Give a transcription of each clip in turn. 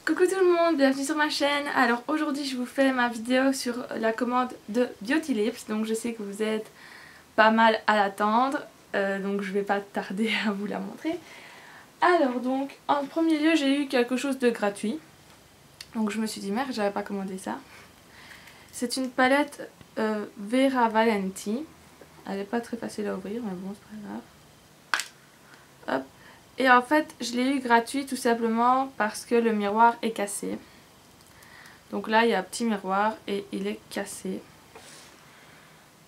Coucou tout le monde, bienvenue sur ma chaîne. Alors aujourd'hui je vous fais ma vidéo sur la commande de Beauty Lips. Donc je sais que vous êtes pas mal à l'attendre, donc je vais pas tarder à vous la montrer. Alors donc en premier lieu j'ai eu quelque chose de gratuit. Donc je me suis dit merde, j'avais pas commandé ça. C'est une palette Vera Valenti. Elle est pas très facile à ouvrir mais bon c'est pas grave. Hop. Et en fait je l'ai eu gratuit tout simplement parce que le miroir est cassé. Donc là il y a un petit miroir et il est cassé.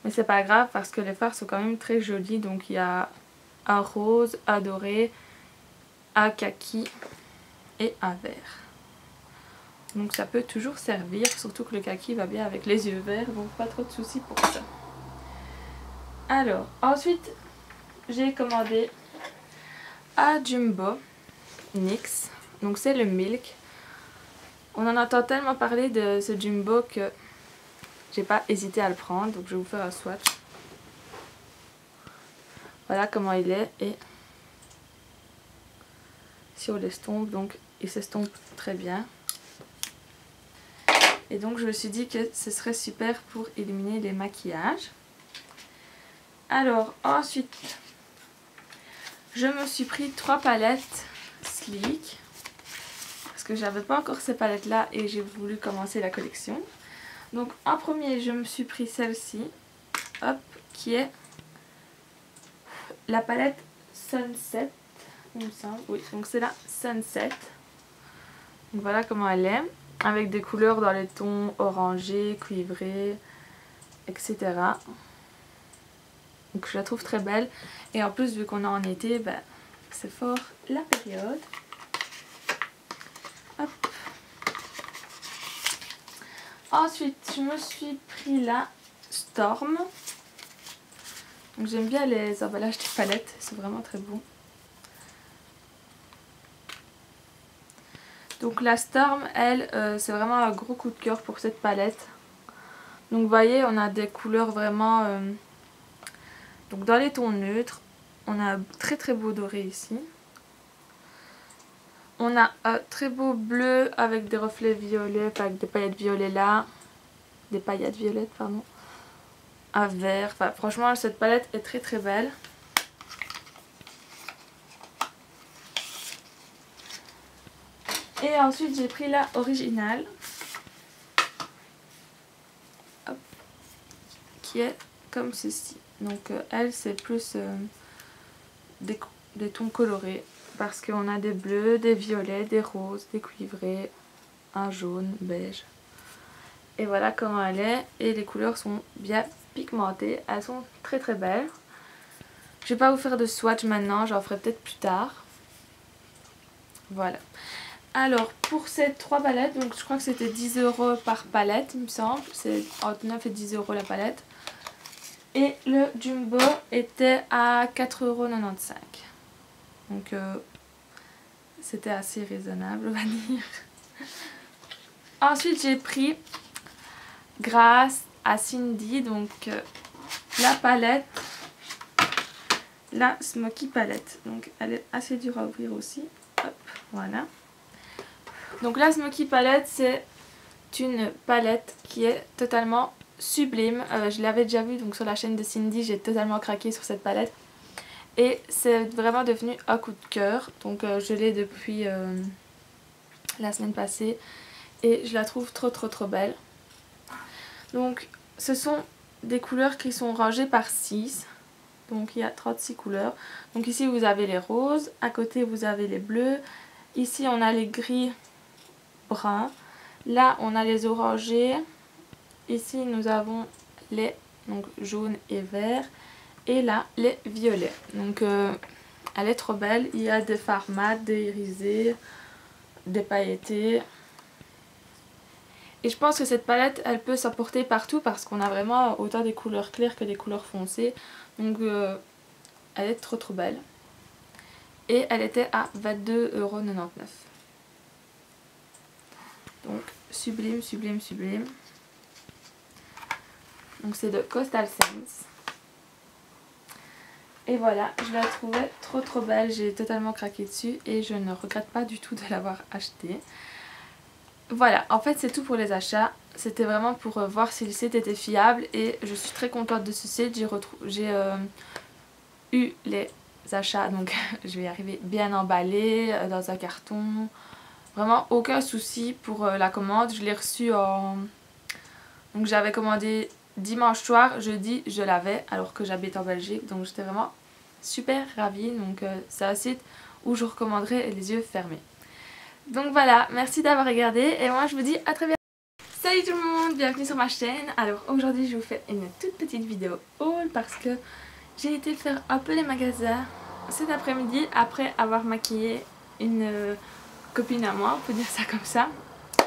Mais c'est pas grave parce que les fards sont quand même très jolis. Donc il y a un rose, un doré, un kaki et un vert. Donc ça peut toujours servir, surtout que le kaki va bien avec les yeux verts, donc pas trop de soucis pour ça. Alors ensuite j'ai commandé à Jumbo NYX, donc c'est le Milk. On en entend tellement parler de ce Jumbo que j'ai pas hésité à le prendre, donc je vais vous faire un swatch. Voilà comment il est et si on l'estompe, donc il s'estompe très bien. Et donc je me suis dit que ce serait super pour illuminer les maquillages. Alors ensuite je me suis pris 3 palettes Sleek parce que j'avais pas encore ces palettes là et j'ai voulu commencer la collection. Donc en premier je me suis pris celle-ci, hop, qui est la palette Sunset, il me semble. Oui, donc c'est la Sunset. Donc voilà comment elle est, avec des couleurs dans les tons orangés, cuivrés, etc. Donc je la trouve très belle. Et en plus vu qu'on est en été, ben, c'est fort la période. Hop. Ensuite je me suis pris la Storm. Donc j'aime bien les emballages des palettes, c'est vraiment très beau. Donc la Storm, elle, c'est vraiment un gros coup de cœur pour cette palette. Donc vous voyez, on a des couleurs vraiment... donc dans les tons neutres, on a un très très beau doré ici. On a un très beau bleu avec des reflets violets, enfin avec des paillettes violettes là. Des paillettes violettes, pardon. Un vert, enfin franchement cette palette est très très belle. Et ensuite j'ai pris la originale. Hop. Qui est comme ceci. Donc elle c'est plus des tons colorés. Parce qu'on a des bleus, des violets, des roses, des cuivrés, un jaune, beige. Et voilà comment elle est. Et les couleurs sont bien pigmentées. Elles sont très très belles. Je vais pas vous faire de swatch maintenant, j'en ferai peut-être plus tard. Voilà. Alors pour ces 3 palettes, donc je crois que c'était 10 € par palette il me semble. C'est entre 9 et 10 € la palette. Et le Jumbo était à 4,95 €. Donc c'était assez raisonnable on va dire. Ensuite j'ai pris grâce à Cindy donc la palette, la Smoky Palette. Donc elle est assez dure à ouvrir aussi. Hop, voilà. Donc la Smoky Palette c'est une palette qui est totalement sublime. Je l'avais déjà vue donc sur la chaîne de Cindy, j'ai totalement craqué sur cette palette. Et c'est vraiment devenu un coup de cœur. Donc je l'ai depuis la semaine passée. Et je la trouve trop belle. Donc ce sont des couleurs qui sont rangées par 6. Donc il y a 36 couleurs. Donc ici vous avez les roses. À côté vous avez les bleus. Ici on a les gris bruns. Là on a les orangés. Ici nous avons les jaunes et verts. Et là les violets. Donc elle est trop belle. Il y a des fards mat, des irisés, des pailletés. Et je pense que cette palette elle peut s'apporter partout parce qu'on a vraiment autant des couleurs claires que des couleurs foncées. Donc elle est trop belle. Et elle était à 22,99 €. Donc sublime. Donc c'est de Coastal Scents. Et voilà, je la trouvais trop belle, j'ai totalement craqué dessus et je ne regrette pas du tout de l'avoir achetée. voilà, en fait c'est tout pour les achats. C'était vraiment pour voir si le site était fiable et je suis très contente de ce site. J'ai eu les achats, donc je vais y arriver, bien emballés dans un carton. Vraiment aucun souci pour la commande. Je l'ai reçu en... Donc j'avais commandé dimanche soir, jeudi je l'avais alors que j'habite en Belgique. Donc j'étais vraiment super ravie. Donc c'est un site où je recommanderais les yeux fermés. Donc voilà, merci d'avoir regardé et moi je vous dis à très bientôt. Salut tout le monde, bienvenue sur ma chaîne. Alors aujourd'hui je vous fais une toute petite vidéo haul parce que j'ai été faire un peu les magasins cet après-midi après avoir maquillé une copine à moi, on peut dire ça comme ça.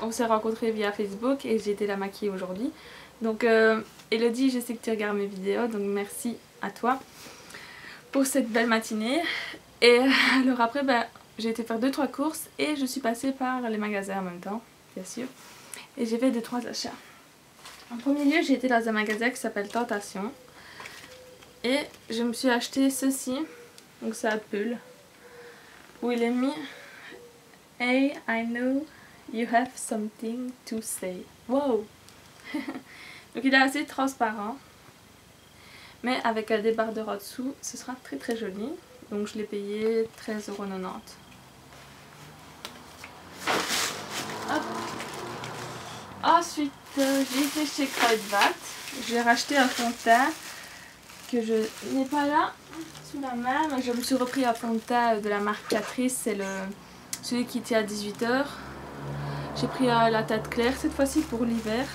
On s'est rencontrés via Facebook et j'ai été la maquiller aujourd'hui. Donc Elodie, je sais que tu regardes mes vidéos, donc merci à toi pour cette belle matinée. Et alors après, j'ai été faire 2-3 courses et je suis passée par les magasins en même temps, bien sûr. Et j'ai fait 2-3 achats. En premier lieu, j'ai été dans un magasin qui s'appelle Tentation. Et je me suis acheté ceci. Donc c'est un pull où il est mis Hey, I know you have something to say. Wow. Donc il est assez transparent. Mais avec un débardeur en dessous, ce sera très très joli. Donc je l'ai payé 13,90 €. Ensuite, j'ai été chez Kruidvat. J'ai racheté un fond de teint que je n'ai pas là sous la main. Mais je me suis repris un fond de teint de la marque Catrice. C'est celui qui tient à 18 €. J'ai pris la teinte claire cette fois-ci pour l'hiver.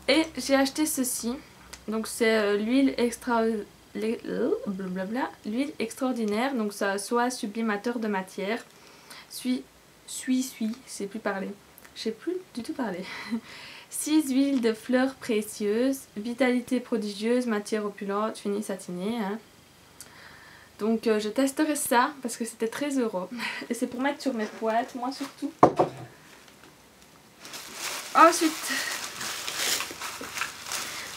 Et j'ai acheté ceci. Donc c'est l'huile l'huile extraordinaire. Donc ça soit sublimateur de matière. C'est plus parler. Je sais plus du tout parler. 6 huiles de fleurs précieuses, vitalité prodigieuse, matière opulente, fini satiné. Hein. Donc je testerai ça parce que c'était 13 €. Et c'est pour mettre sur mes poêles, moi surtout. Ensuite,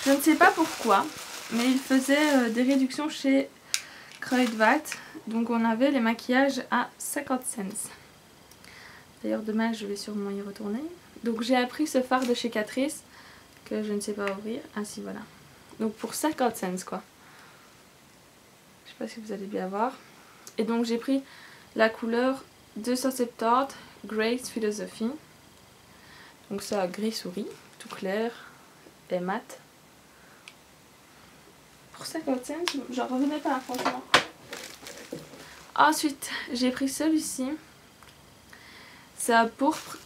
je ne sais pas pourquoi, mais ils faisaient des réductions chez Kruidvat. Donc on avait les maquillages à 50 cents. D'ailleurs demain je vais sûrement y retourner. Donc j'ai appris ce fard de chez Catrice que je ne sais pas ouvrir. Ainsi voilà. Donc pour 50 cents quoi. Je sais pas si vous allez bien voir. Et donc j'ai pris la couleur 270 Grace Philosophy. Donc c'est un gris souris, tout clair et mat. Pour 50 cents, j'en revenais pas franchement. Ensuite j'ai pris celui-ci. C'est un pourpre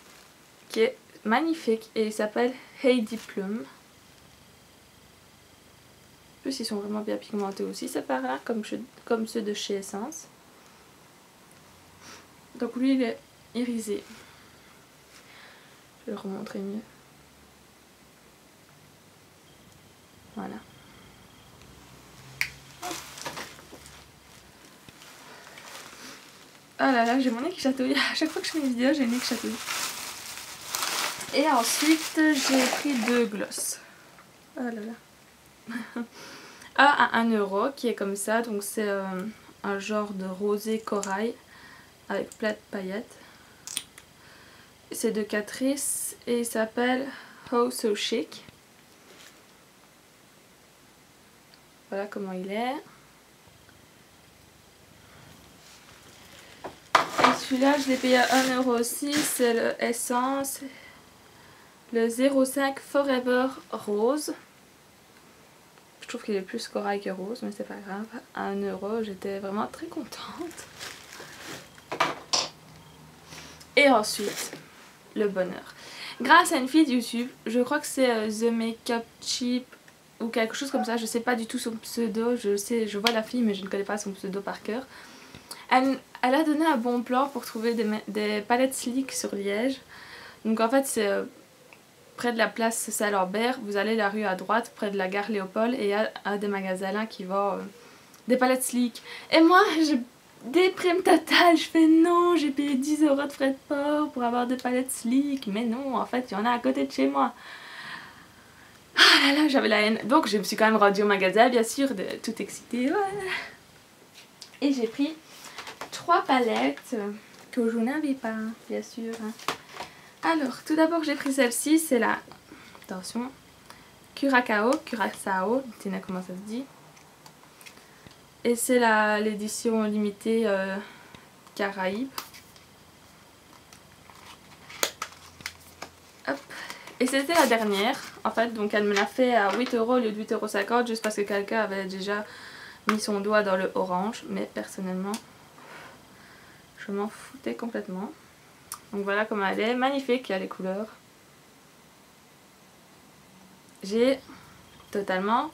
qui est magnifique et il s'appelle Heidi Plum. En plus ils sont vraiment bien pigmentés aussi, c'est pas rare comme ceux de chez Essence. Donc lui il est irisé. Je vais le remontrer mieux. Voilà. Oh là là, j'ai mon nez qui chatouille. À chaque fois que je fais une vidéo, j'ai le nez qui chatouille. Et ensuite, j'ai pris 2 glosses. Oh là là. Un à 1 € qui est comme ça. Donc c'est un genre de rosé corail avec plein de paillettes. C'est de Catrice et il s'appelle Oh So Chic. Voilà comment il est. Et celui-là, je l'ai payé à 1 € aussi. C'est le Essence, le 05 Forever Rose. Je trouve qu'il est plus corail que rose, mais c'est pas grave. À 1 €, j'étais vraiment très contente. Et ensuite, le bonheur. Grâce à une fille de YouTube, je crois que c'est The Makeup Cheap ou quelque chose comme ça, je sais pas du tout son pseudo, je vois la fille mais je ne connais pas son pseudo par cœur. Elle a donné un bon plan pour trouver des palettes Sleek sur Liège. Donc en fait c'est près de la place Saint-Lambert, vous allez la rue à droite près de la gare Léopold et il y a un des magasins là qui vend des palettes Sleek. Et moi j'ai déprime totale, je fais non, j'ai payé 10 € de frais de port pour avoir des palettes Sleek, mais non, en fait il y en a à côté de chez moi. Ah là là, j'avais la haine. Donc je me suis quand même rendue au magasin, bien sûr, tout excitée. Voilà. Et j'ai pris 3 palettes que je n'avais pas, bien sûr. Alors, tout d'abord j'ai pris celle-ci, c'est la... Attention. Curaçao, tu sais comment ça se dit. Et c'est l'édition limitée Caraïbes. Hop. Et c'était la dernière, en fait, donc elle me l'a fait à 8 € au lieu de 8,50 € juste parce que quelqu'un avait déjà mis son doigt dans le orange. Mais personnellement, je m'en foutais complètement. Donc voilà comment elle est, magnifique, il y a les couleurs. J'ai totalement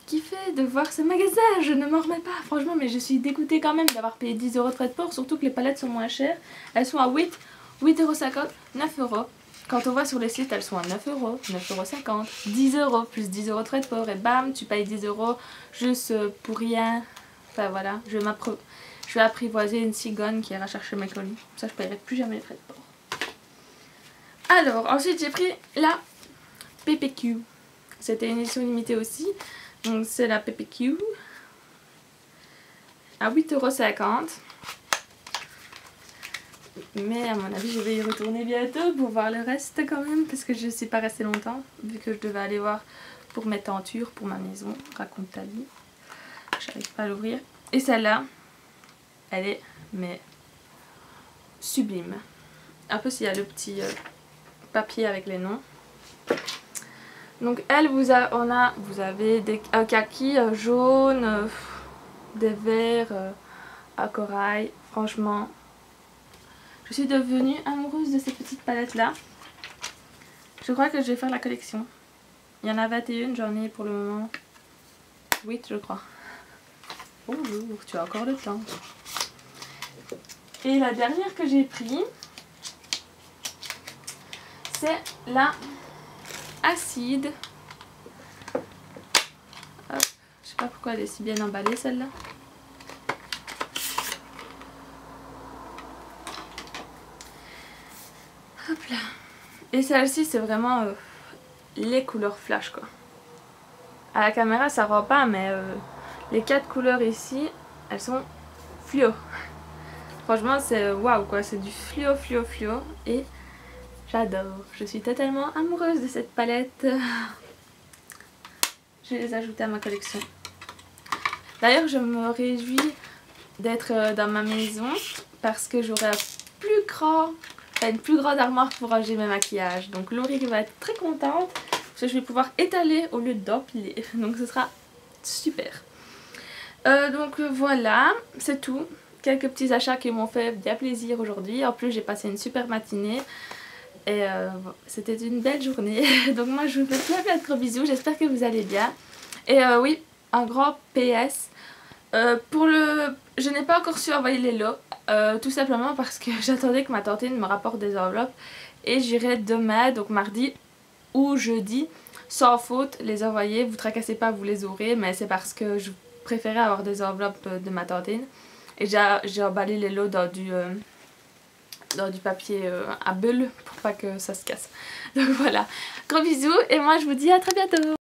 kiffé de voir ce magasin, je ne m'en remets pas franchement, mais je suis dégoûtée quand même d'avoir payé 10 € de frais de port, surtout que les palettes sont moins chères. Elles sont à 8,50 €, 9 €. Quand on voit sur le site, elles sont à 9 €, 9,50 €, 10 € plus 10 € de frais de port et bam, tu payes 10 € juste pour rien. Enfin voilà, je vais apprivoiser une cigogne qui ira chercher mes colis. Ça, je ne paierai plus jamais les frais de port. Alors, ensuite j'ai pris la PPQ. C'était une édition limitée aussi. Donc c'est la PPQ à 8,50 €. Mais à mon avis je vais y retourner bientôt pour voir le reste quand même. Parce que je ne suis pas restée longtemps. Vu que je devais aller voir pour mes tentures, pour ma maison. Raconte ta vie. J'arrive pas à l'ouvrir. Et celle-là, elle est mais sublime. Un peu s'il y a le petit papier avec les noms. Donc elle, vous avez des kakis jaunes, des verts à corail. Franchement, je suis devenue amoureuse de ces petites palettes là. Je crois que je vais faire la collection. Il y en a 21, j'en ai pour le moment 8 je crois. Bonjour, tu as encore le temps. Et la dernière que j'ai prise, c'est la Acide. Hop. Je sais pas pourquoi elle est si bien emballée celle-là. Hop là. Et celle-ci c'est vraiment les couleurs flash quoi. À la caméra ça rend pas mais les 4 couleurs ici elles sont fluo. Franchement c'est waouh quoi, c'est du fluo et j'adore. Je suis totalement amoureuse de cette palette. Je vais les ajouter à ma collection. D'ailleurs je me réjouis d'être dans ma maison parce que j'aurai une plus grande armoire pour ranger mes maquillages. Donc Laurie va être très contente parce que je vais pouvoir étaler au lieu d'empiler. Donc ce sera super. Donc voilà, c'est tout. Quelques petits achats qui m'ont fait bien plaisir aujourd'hui. En plus j'ai passé une super matinée. Et c'était une belle journée. Donc moi je vous fais plein de gros bisous. J'espère que vous allez bien. Et oui, un grand PS. Je n'ai pas encore su envoyer les lots. Tout simplement parce que j'attendais que ma tantine me rapporte des enveloppes. Et j'irai demain, donc mardi ou jeudi, sans faute les envoyer. Vous tracassez pas, vous les aurez. Mais c'est parce que je préférais avoir des enveloppes de ma tantine. Et j'ai emballé les lots dans du papier à bulles pour pas que ça se casse. Donc voilà, gros bisous et moi je vous dis à très bientôt.